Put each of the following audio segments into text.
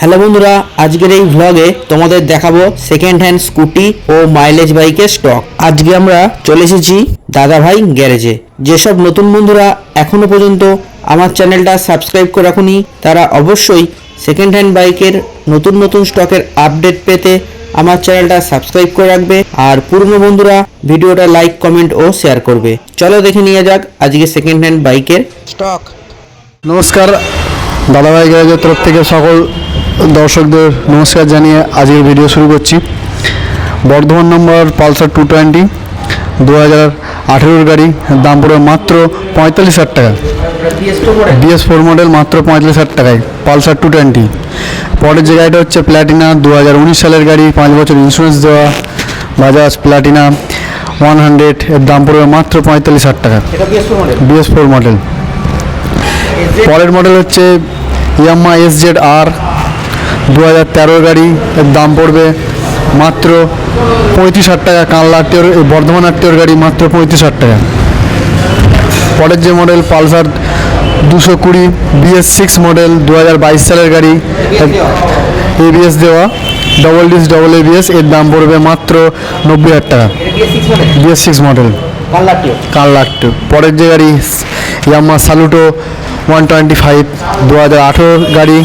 Hello বন্ধুরা, আজকের এই ভ্লগে তোমাদের দেখাবো সেকেন্ড হ্যান্ড স্কুটি ও মাইলেজ বাইকের স্টক। আজকে আমরা চলে এসেছি দাদাভাই গ্যারেজে। যেসব নতুন বন্ধুরা এখনো পর্যন্ত আমার চ্যানেলটা সাবস্ক্রাইব করে রাখুনি, তারা অবশ্যই সেকেন্ড হ্যান্ড বাইকের নতুন স্টকের আপডেট পেতে আমার চ্যানেলটা সাবস্ক্রাইব করে রাখবে। আর পুরনো বন্ধুরা ভিডিওটা লাইক, কমেন্ট ও শেয়ার করবে। চলো দেখে নিয়ে যাক আজকে সেকেন্ড হ্যান্ড বাইকের স্টক। নমস্কার, দাদাভাই গ্যারেজের তরফ থেকে সকল দর্শকদের নমস্কার জানিয়ে আজকের ভিডিও শুরু করছি। বর্ধমান নম্বর পালসার 220 2018 গাড়ি, দাম পড়বে মাত্র 45,000 টাকা। BS4 মডেল, মাত্র 45,000 টাকায় পালসার 220। পরের যে গাড়িটা হচ্ছে প্ল্যাটিনা 2019 সালের গাড়ি, 5 বছর ইন্স্যুরেন্স দেওয়া বাজাজ প্ল্যাটিনা 100, এর দাম পড়বে মাত্র 45,000 টাকা। BS4 model. পরের মডেল হচ্ছে ইয়ামাহা SZR 2013 গাড়ি, এর দাম পড়বে মাত্র 35,000 টাকা। কানলা আটটিওর, বর্ধমান আটটিওর গাড়ি, মাত্র 35,000 টাকা। পরের যে মডেল পালসার 220 BS6 মডেল 2022 সালের গাড়ি, ABS দেওয়া, ডবল ডিস্ক ডবল ABS, এর দাম পড়বে মাত্র 90,000 টাকা। BS6 মডেল কানলা আটটিওর। পরের যে গাড়ি ইয়ামাহা সালুটো 125 2018 গাড়ি,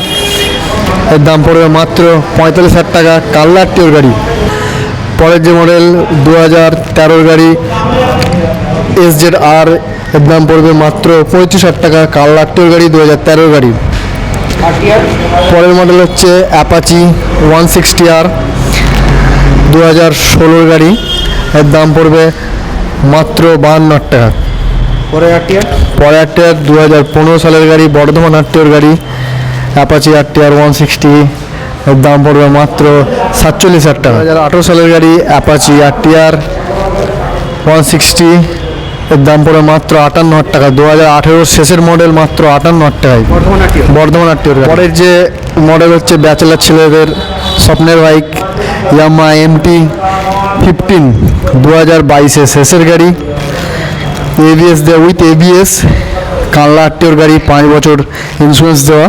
এর দাম পড়বে মাত্র 45,000 টাকা। কানলা আটটিওর গাড়ি। পরের যে মডেল 2013 গাড়ি SZR, এর দাম পড়বে মাত্র 35,000 টাকা। কানলা আটটিওর গাড়ি, 2013 গাড়ি। পরের মডেল হচ্ছে অ্যাপাচি 160R 2016 গাড়ি, এর দাম পড়বে মাত্র 52,000 টাকা। পরে আরটিআর 2015 সালের গাড়ি, বর্ধমান আরটিআর গাড়ি, অ্যাপাচি আরটিআর 160, এর দাম পড়বে মাত্র 47,000 টাকা। 2018 সালের গাড়ি অ্যাপাচি আরটিআর 160, এর দাম পড়বে মাত্র 58,000 টাকা। 2018 শেষের মডেল, মাত্র 58,000 টাকায় বর্ধমান আরটিআর। পরের যে মডেল হচ্ছে ব্যাচেলার ছেলেদের স্বপ্নের বাইক ইয়ামাহা MT-15 2022 শেষের গাড়ি, ABS দেওয়া, উইথ ABS, কানলা আটটিওর গাড়ি, 5 বছর ইন্স্যুরেন্স দেওয়া,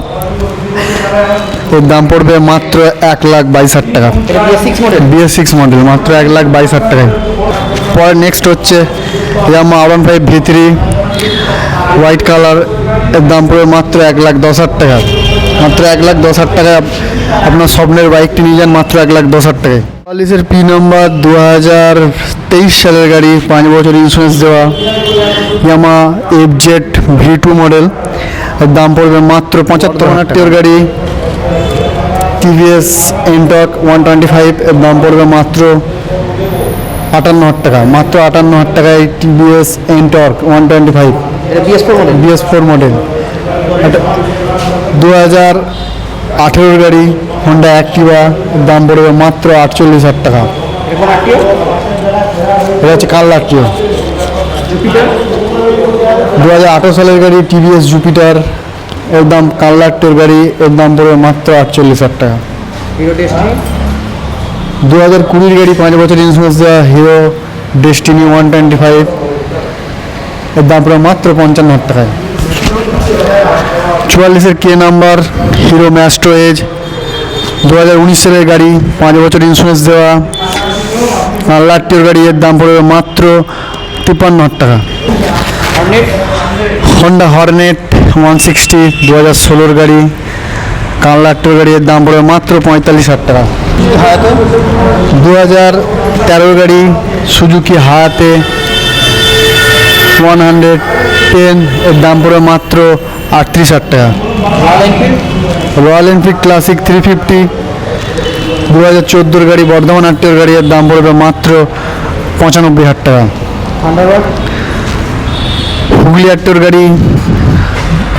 এর দাম পড়বে মাত্র 1,22,000 টাকা। BS6 মডেল, মাত্র 1,22,000 টাকায়। পরে নেক্সট হচ্ছে Yamaha R15 V3 white colour, এর দাম পড়বে মাত্র 1,10,000 টাকা। মাত্র 1,10,000 টাকায় আপনার স্বপ্নের বাইকটি নিয়ে যান, মাত্র 1,10,000 টাকায়। 44 P নম্বর 2023 সালের গাড়ি, 5 বছর ইন্স্যুরেন্স দেওয়া, ইয়ামাহা FZ V2 মডেল, এর দাম পড়বে মাত্র 75,000 টাকার গাড়ি। TVS Ntorq 125, এর দাম পড়বে মাত্র 58,000 টাকা। মাত্র 58,000 টাকায় TVS Ntorq 125 BS4 মডেল। 2018 গাড়ি হন্ডা অ্যাক্টিভা, দাম পড়বে মাত্র 48,000 টাকা। এটা হচ্ছে কানলা আটটিও। 2018 সালের গাড়ি TVS জুপিটার, এর দাম, কানলা আটটিওর গাড়ি, এর দাম পড়বে মাত্র 48,000 টাকা। 2020 গাড়ি, 5 বছর ইন্স্যুরেন্স দেওয়া, হিরো ডেস্টিনি 125, এর দাম পড়বে মাত্র 55,000 টাকায়। 44 K নাম্বার হিরো ম্যাস্ট্রো এজ 2019 সালের গাড়ি, 5 বছর ইন্স্যুরেন্স দেওয়া, কানলা আটটিওর গাড়ি, এর দাম পড়বে মাত্র 53,000 টাকা। হন্ডা হর্নেট 160 2016 গাড়ি, কানলা আটটিওর গাড়ি, এর দাম পড়বে মাত্র 45,000 টাকা। 2013 গাড়ি সুজুকি হায়াতে 110, এর দাম পড়বে মাত্র 38,000 টাকা। রয়্যাল এনফিল্ড ক্লাসিক 350 2014 গাড়ি, বর্ধমান আটটিওর গাড়ি, এর দাম পড়বে মাত্র 95,000 টাকা। হুগলি আটটিওর গাড়ি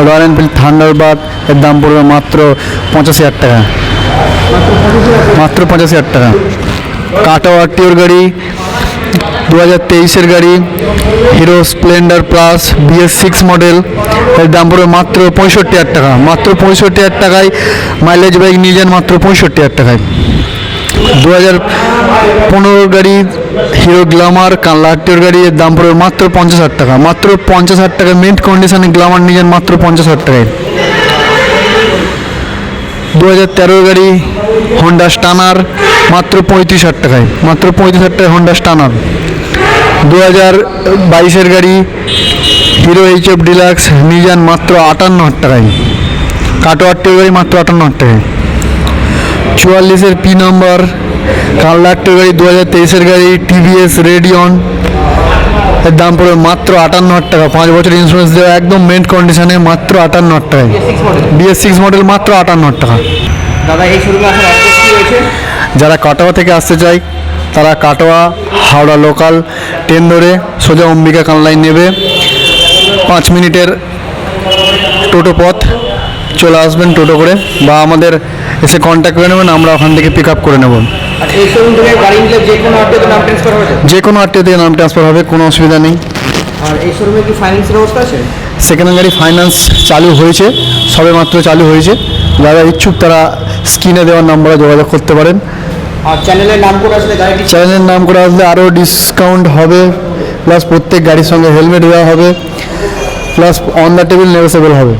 রয়্যাল এনফিল্ড থান্ডারবার্ড, এর দাম পড়বে মাত্র 85,000 টাকা। মাত্র 85,000 টাকা। কাটাও আটটিওর গাড়ি 2023 গাড়ি, hero Splendor plus BS6 model, এর দাম পড়বে মাত্র 65,000 টাকা। মাত্র 65,000 টাকায় মাইলেজ বাইক নিয়ে যান, মাত্র 65,000 টাকায়। 2015 গাড়ি হিরো গ্ল্যামার, কানলা আটটিওর গাড়ি, এর দাম পড়বে মাত্র 50,000 টাকা। মাত্র 50,000 টাকা মিন্ট কন্ডিশনে গ্ল্যামার নিয়ে যান, মাত্র 50,000 টাকায়। 2013 গাড়ি হন্ডা স্টানার মাত্র 35,000 টাকায়, মাত্র 35,000 টাকায় হন্ডা স্টানার। 2022-এর গাড়ি হিরো HF ডিলাক্স নিজান মাত্র 58,000 টাকায়, কাটোয়ারটির গাড়ি মাত্র 58,000 টাকায়। 44-এর পি নাম্বার কালনাট্টের গাড়ি 2023-এর গাড়ি টিভিএস রেডিয়ন, এর দাম পড়বে মাত্র 58,000 টাকা, 5 বছর ইন্স্যুরেন্স দেওয়া, একদম মেন্ট কন্ডিশনে, মাত্র 58,000 টাকায়। BS6 মডেল মাত্র 58,000 টাকা। দাদা এই শোরুমে আসার অ্যাড্রেস কি রয়েছে? যারা কাটোয়া থেকে আসতে চায় তারা কাটোয়া হাওড়া লোকাল ট্রেন ধরে সোজা অম্বিকা কানলাইন নেবে, 5 মিনিটের টোটো পথ, চলে আসবেন টোটো করে, বা আমাদের এসে কন্ট্যাক্ট করে নেবেন, আমরা ওখান থেকে পিক আপ করে নেব। আর এই শোরুম থেকে গাড়ি নিলে যে কোনো আরটিওতে নাম ট্রান্সফার হবে? যে কোনো আরটিও থেকে নাম ট্রান্সফার হবে, কোনো অসুবিধা নেই। আর এই শোরুমে কি ফাইন্যান্সের ব্যবস্থা আছে? সেকেন্ড হ্যান্ড গাড়ি ফাইন্যান্স চালু হয়েছে, সবে মাত্র চালু হয়েছে। যারা ইচ্ছুক তারা স্ক্রিনে দেওয়ার নাম্বারে যোগাযোগ করতে পারেন। আর চ্যানেলের নাম করে আসলে গাড়িটি চ্যানেলের নাম করে আসলে আরও ডিসকাউন্ট হবে, প্লাস প্রত্যেক গাড়ির সঙ্গে হেলমেট দেওয়া হবে, plus on the table negotiable হবে।